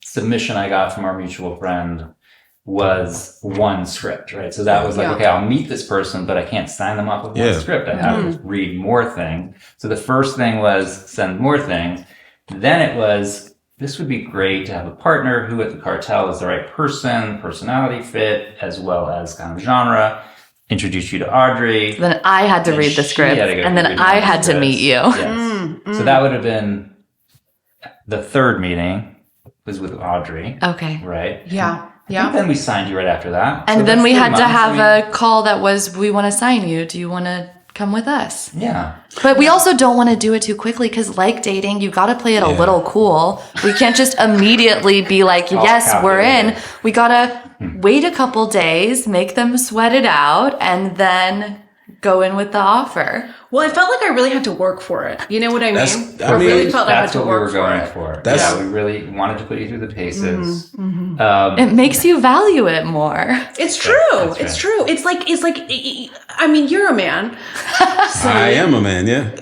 submission I got from our mutual friend was one script, right? So that was like, okay, I'll meet this person, but I can't sign them off of one script. I have to read more things. So the first thing was send more things. Then it was, this would be great to have a partner who at the Cartel is the right person, personality fit, as well as kind of genre. Introduce you to Audrey. Then I had to read the script, and then I had to meet you. Yes. So that would have been the third meeting was with Audrey. Okay. Right? Yeah. I think then we signed you right after that. And So then that's we had to 3 months. have a call that was, we want to sign you. Do you want to come with us. Yeah. But we also don't want to do it too quickly because, like dating, you got to play it a little cool. We can't just immediately be like, yes, we're in. We got to wait a couple days, make them sweat it out, and then go in with the offer. Well, I felt like I really had to work for it. You know what I mean? I really felt like I had That's to what we work were going for it. for. Yeah, we really wanted to put you through the paces. It makes you value it more. It's true. It's true. It's like. I mean, you're a man. I am a man. Yeah.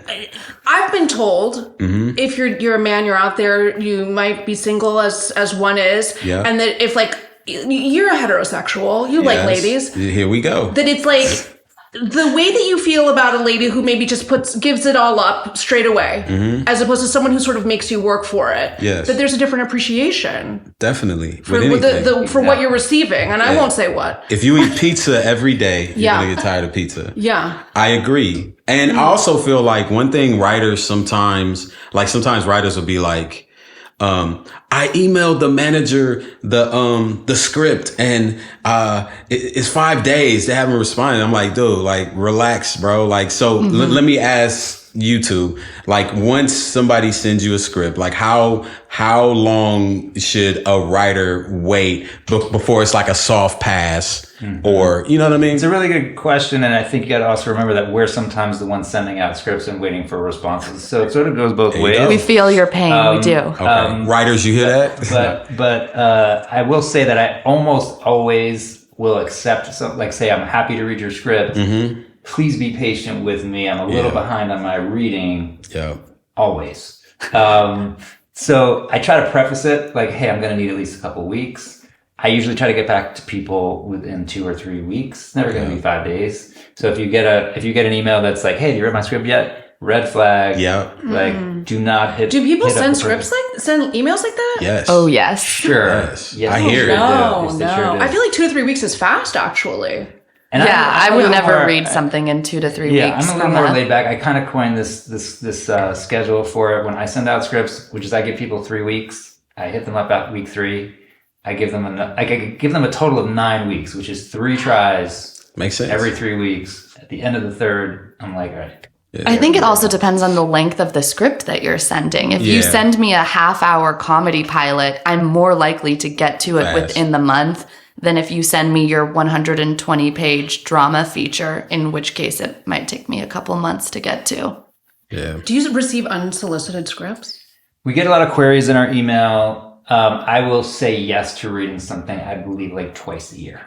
I've been told if you're a man, you're out there, you might be single as one is, and that if like you're a heterosexual, you like ladies. Here we go. That it's like. The way that you feel about a lady who maybe just gives it all up straight away, as opposed to someone who sort of makes you work for it. Yes. That there's a different appreciation. Definitely. For what you're receiving. And I won't say what. If you eat pizza every day, you're going to get tired of pizza. Yeah. I agree. And I also feel like one thing writers sometimes writers will be like, I emailed the manager the script and it's 5 days they haven't responded. I'm like, dude, like relax, bro. Like, so let me ask you two, like once somebody sends you a script, like how long should a writer wait before it's like a soft pass or, you know what I mean? It's a really good question. And I think you got to also remember that we're sometimes the ones sending out scripts and waiting for responses. So it sort of goes both ways. We feel your pain. We do. Okay. Writers, you hear that? But I will say that I almost always will accept something, like say, I'm happy to read your script. Please be patient with me. I'm a little behind on my reading. Yeah. Always. So I try to preface it like, hey, I'm going to need at least a couple weeks. I usually try to get back to people within 2 or 3 weeks. It's never going to be 5 days. So if you get an email that's like, hey, do you read my script yet? Red flag. Yeah. Like, do not hit. Do people send scripts send emails like that? Yes. Oh, yes. Sure. Yes. Yes. I hear it. No. Sure do. I feel like 2 to 3 weeks is fast, actually. And I I'm would a little never more- read something in 2 to 3 Yeah, weeks. I'm a little more laid back. I kind of coined this schedule for it when I send out scripts, which is I give people 3 weeks. I hit them up at week 3. I give them a total of 9 weeks, which is 3 tries. Makes sense. Every 3 weeks. At the end of the 3rd, I'm like, all right. I think it also depends on the length of the script that you're sending. If you send me a half-hour comedy pilot, I'm more likely to get to it within the month than if you send me your 120-page drama feature, in which case it might take me a couple months to get to. Yeah. Do you receive unsolicited scripts? We get a lot of queries in our email. I will say yes to reading something, I believe, like twice a year.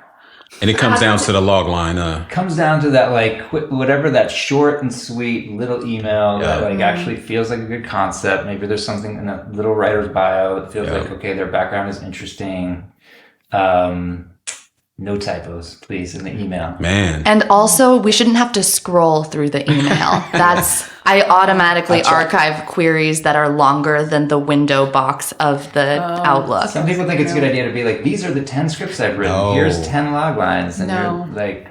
And it comes down to the log line. Comes down to that, like, whatever that short and sweet little email that, like, actually feels like a good concept. Maybe there's something in a little writer's bio that feels like, okay, their background is interesting. No typos, please, in the email. Man. And also, we shouldn't have to scroll through the email. I automatically archive queries that are longer than the window box of the Outlook. Some people think it's a good idea to be like, these are the 10 scripts I've written. No. Here's 10 log lines. And No. you're like,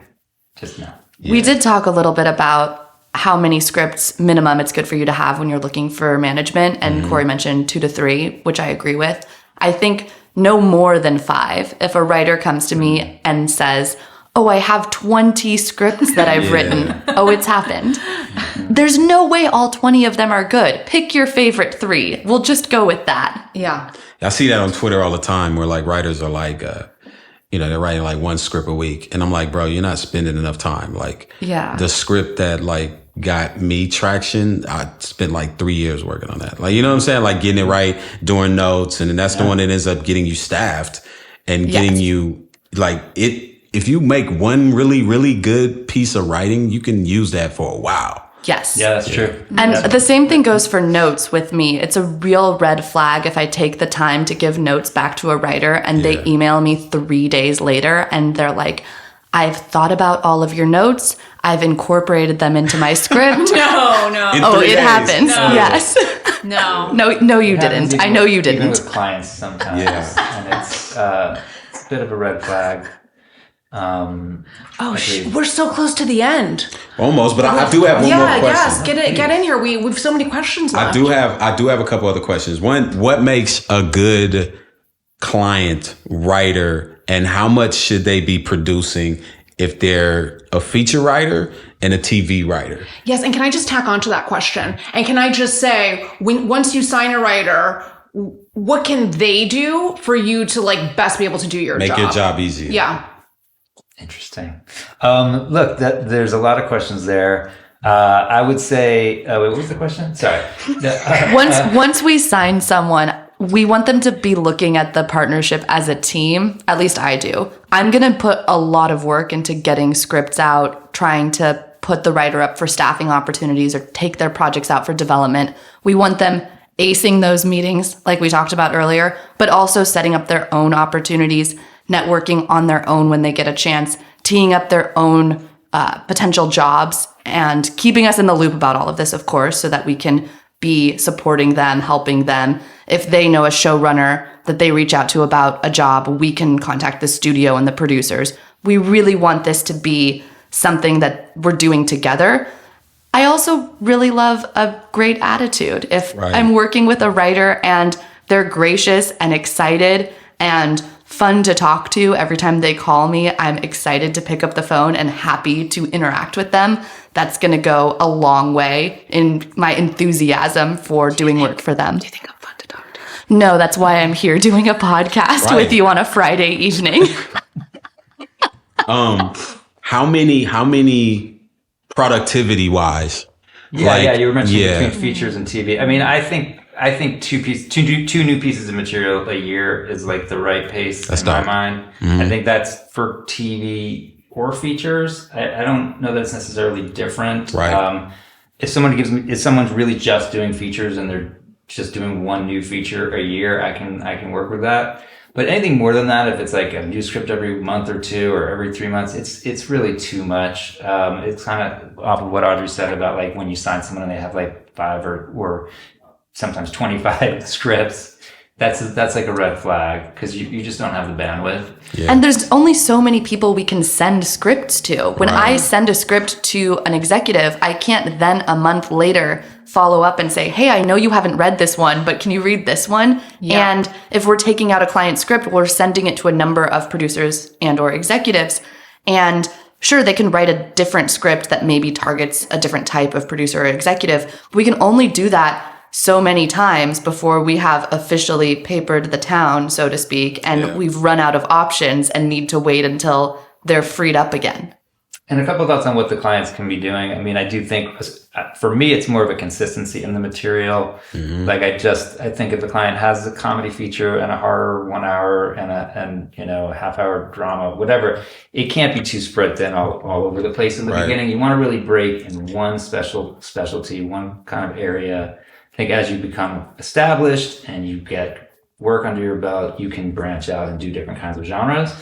just no. We did talk a little bit about how many scripts minimum it's good for you to have when you're looking for management. And Corey mentioned 2 to 3, which I agree with. I think no more than 5. If a writer comes to me and says, oh, I have 20 scripts that I've written. Oh, it's happened. There's no way all 20 of them are good. Pick your favorite 3. We'll just go with that. Yeah. I see that on Twitter all the time where like writers are like, they're writing like 1 script a week. And I'm like, bro, you're not spending enough time. Like the script that like got me traction, I spent like 3 years working on that. Like, you know what I'm saying? Like getting it right, doing notes. And then that's the one that ends up getting you staffed and getting you like it. If you make one really, really good piece of writing, you can use that for a while. Yes. Yeah, that's true. And the same thing goes for notes with me. It's a real red flag if I take the time to give notes back to a writer and they email me 3 days later and they're like, I've thought about all of your notes. I've incorporated them into my script. No. In Oh, 3 it days. happens. No. Yes. No. No, you It happens didn't. I even know you Even didn't. with clients sometimes. Yeah. And it's a bit of a red flag. We're so close to the end. Almost, but I do have one more question. Yes. Get in here. We've so many questions left. I do have a couple other questions. One, what makes a good client writer and how much should they be producing if they're a feature writer and a TV writer. Yes, and can I just tack on to that question? And can I just say, once you sign a writer, what can they do for you to like best be able to do your job? Make your job easier. Yeah. Interesting. Look, there's a lot of questions there. I would say, wait, what was the question? Sorry. Once we sign someone, we want them to be looking at the partnership as a team. At least I do. I'm going to put a lot of work into getting scripts out, trying to put the writer up for staffing opportunities or take their projects out for development. We want them acing those meetings, like we talked about earlier, but also setting up their own opportunities, networking on their own when they get a chance, teeing up their own potential jobs, and keeping us in the loop about all of this, of course, so that we can be supporting them, helping them. If they know a showrunner that they reach out to about a job, we can contact the studio and the producers. We really want this to be something that we're doing together. I also really love a great attitude. If I'm working with a writer and they're gracious and excited and fun to talk to every time they call me, I'm excited to pick up the phone and happy to interact with them. That's going to go a long way in my enthusiasm for doing work for them. Do you think I'm fun to talk to? No, that's why I'm here doing a podcast with you on a Friday evening. How many productivity wise? Yeah, you were mentioning between features and TV. I mean, I think two new pieces of material a year is like the right pace in my mind. I think that's for TV or features. I don't know that it's necessarily different. Right. If someone's really just doing features and they're just doing one new feature a year, I can work with that. But anything more than that, if it's like a new script every month or two or every 3 months, it's really too much. It's kind of off of what Audrey said about like when you sign someone and they have like 5 or sometimes 25 scripts. That's like a red flag because you just don't have the bandwidth. Yeah. And there's only so many people we can send scripts to. When I send a script to an executive, I can't then a month later follow up and say, hey, I know you haven't read this one, but can you read this one? Yeah. And if we're taking out a client script, we're sending it to a number of producers and or executives. And sure, they can write a different script that maybe targets a different type of producer or executive. We can only do that so many times before we have officially papered the town, so to speak, and we've run out of options and need to wait until they're freed up again. And a couple of thoughts on what the clients can be doing. I mean, I do think for me, it's more of a consistency in the material. Like I think if the client has a comedy feature and a horror 1 hour and a half hour drama, whatever, it can't be too spread thin all over the place in the beginning. You want to really break in one specialty, one kind of area. I think as you become established and you get work under your belt, you can branch out and do different kinds of genres.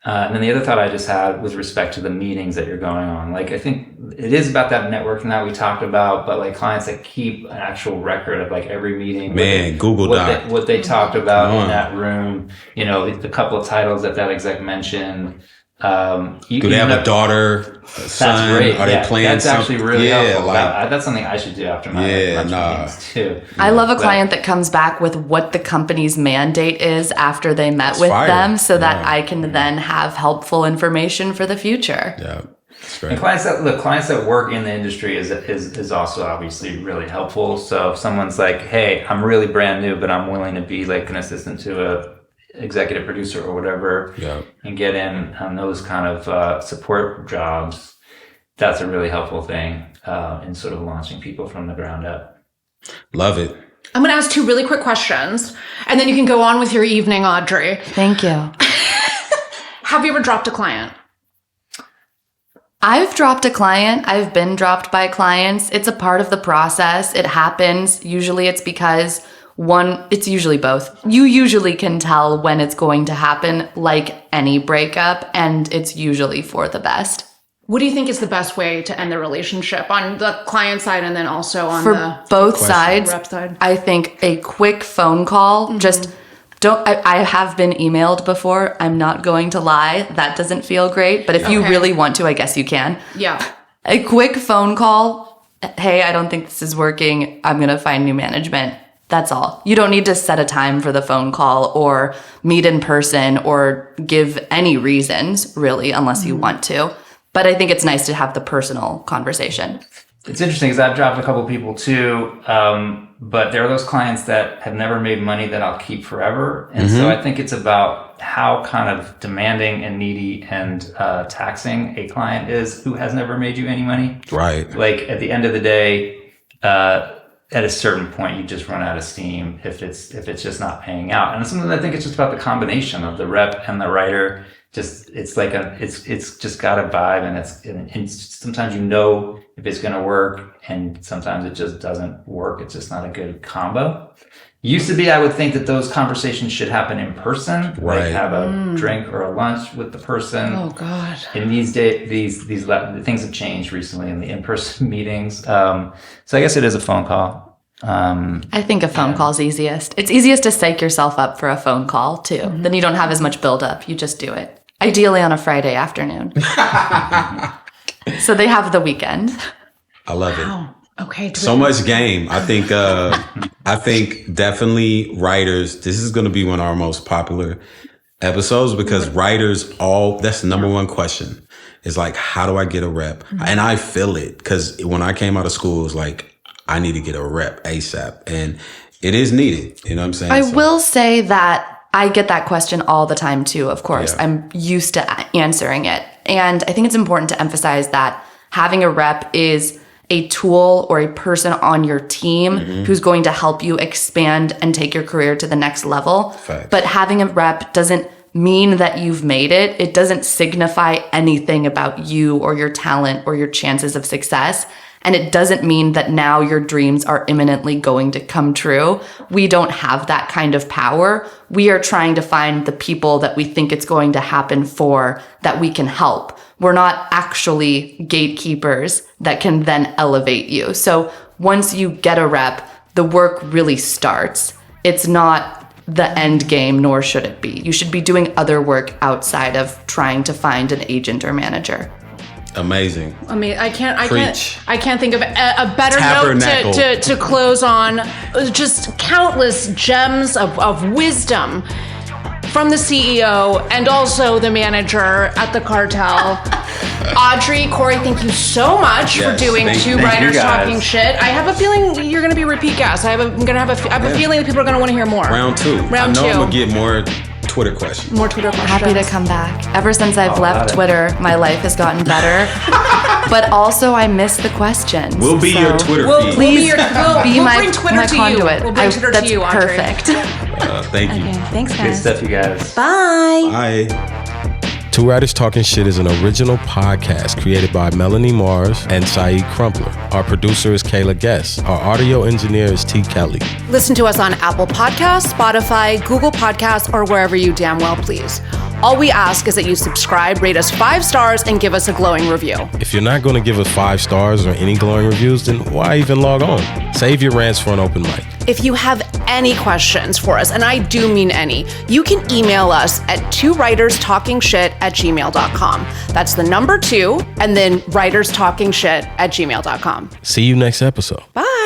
And then the other thought I just had with respect to the meetings that you're going on, like I think it is about that networking that we talked about, but like clients that keep an actual record of like every meeting, Google Doc, what they talked about in that room, the couple of titles that exec mentioned. Do they have a daughter, a son? That's great. Are they playing That's something? actually really helpful. That's something I should do after my meetings too. I love a client that comes back with what the company's mandate is after they met with them so that I can then have helpful information for the future. Yeah. And clients that work in the industry is also obviously really helpful. So if someone's like, hey, I'm really brand new, but I'm willing to be like an assistant to a executive producer or whatever, and get in on those kind of support jobs, that's a really helpful thing in sort of launching people from the ground up. Love it. I'm going to ask 2 really quick questions, and then you can go on with your evening, Audrey. Thank you. Have you ever dropped a client? I've dropped a client. I've been dropped by clients. It's a part of the process. It happens. Usually it's because it's usually both. You usually can tell when it's going to happen, like any breakup, and it's usually for the best. What do you think is the best way to end the relationship on the client side and then also on the both sides? Rep side? I think a quick phone call, just don't. I have been emailed before. I'm not going to lie. That doesn't feel great, but if you really want to, I guess you can. Yeah. A quick phone call. Hey, I don't think this is working. I'm going to find new management. That's all. You don't need to set a time for the phone call or meet in person or give any reasons, really, unless you want to. But I think it's nice to have the personal conversation. It's interesting because I've dropped a couple people too, but there are those clients that have never made money that I'll keep forever. And so I think it's about how kind of demanding and needy and taxing a client is who has never made you any money. Right. Like at the end of the day, at a certain point, you just run out of steam if it's just not paying out. And sometimes I think it's just about the combination of the rep and the writer. It's just got a vibe, and sometimes you know if it's going to work, and sometimes it just doesn't work. It's just not a good combo. Used to be, I would think that those conversations should happen in person, right. Like have a drink or a lunch with the person. Oh God! In these days, these things have changed recently in the in-person meetings. So I guess it is a phone call. I think a phone call is easiest. It's easiest to psych yourself up for a phone call too. Then you don't have as much buildup. You just do it. Ideally on a Friday afternoon. So they have the weekend. I love it. Okay. So much game. I think definitely writers, this is going to be one of our most popular episodes because writers that's the number one question is like, how do I get a rep? And I feel it because when I came out of school, it was like, I need to get a rep ASAP. And it is needed. You know what I'm saying? I will say that I get that question all the time too, of course. Yeah. I'm used to answering it. And I think it's important to emphasize that having a rep is a tool or a person on your team who's going to help you expand and take your career to the next level. Facts. But having a rep doesn't mean that you've made it. It doesn't signify anything about you or your talent or your chances of success. And it doesn't mean that now your dreams are imminently going to come true. We don't have that kind of power. We are trying to find the people that we think it's going to happen for that we can help. We're not actually gatekeepers that can then elevate you. So once you get a rep, the work really starts. It's not the end game, nor should it be. You should be doing other work outside of trying to find an agent or manager. Amazing. I mean, I can't think of a better Tabernacle. note to close on. Just countless gems of wisdom from the CEO and also the manager at the Cartel. Audrey, Corey, thank you so much for doing two writers talking shit. I have a feeling you're going to be repeat guests. I have a feeling that people are going to want to hear more. Round two. Round two. I'm going to get more Twitter questions. More Twitter questions. Happy to come back. Ever since I've left Twitter, my life has gotten better. But also, I miss the questions. We'll be your Twitter feed. Please be my bring Twitter to conduit. you. We'll bring Twitter to you, Audrey. Perfect. Thank you. Okay, thanks, Good guys. stuff, you guys. Bye. Bye. Two Writers Talking Shit is an original podcast created by Melanie Mars and Saeed Crumpler. Our producer is Kayla Guess. Our audio engineer is T. Kelly. Listen to us on Apple Podcasts, Spotify, Google Podcasts, or wherever you damn well please. All we ask is that you subscribe, rate us 5 stars, and give us a glowing review. If you're not going to give us 5 stars or any glowing reviews, then why even log on? Save your rants for an open mic. If you have any questions for us, and I do mean any, you can email us at twowriterstalkingshit@gmail.com. That's the number 2, and then writerstalkingshit@gmail.com. See you next episode. Bye.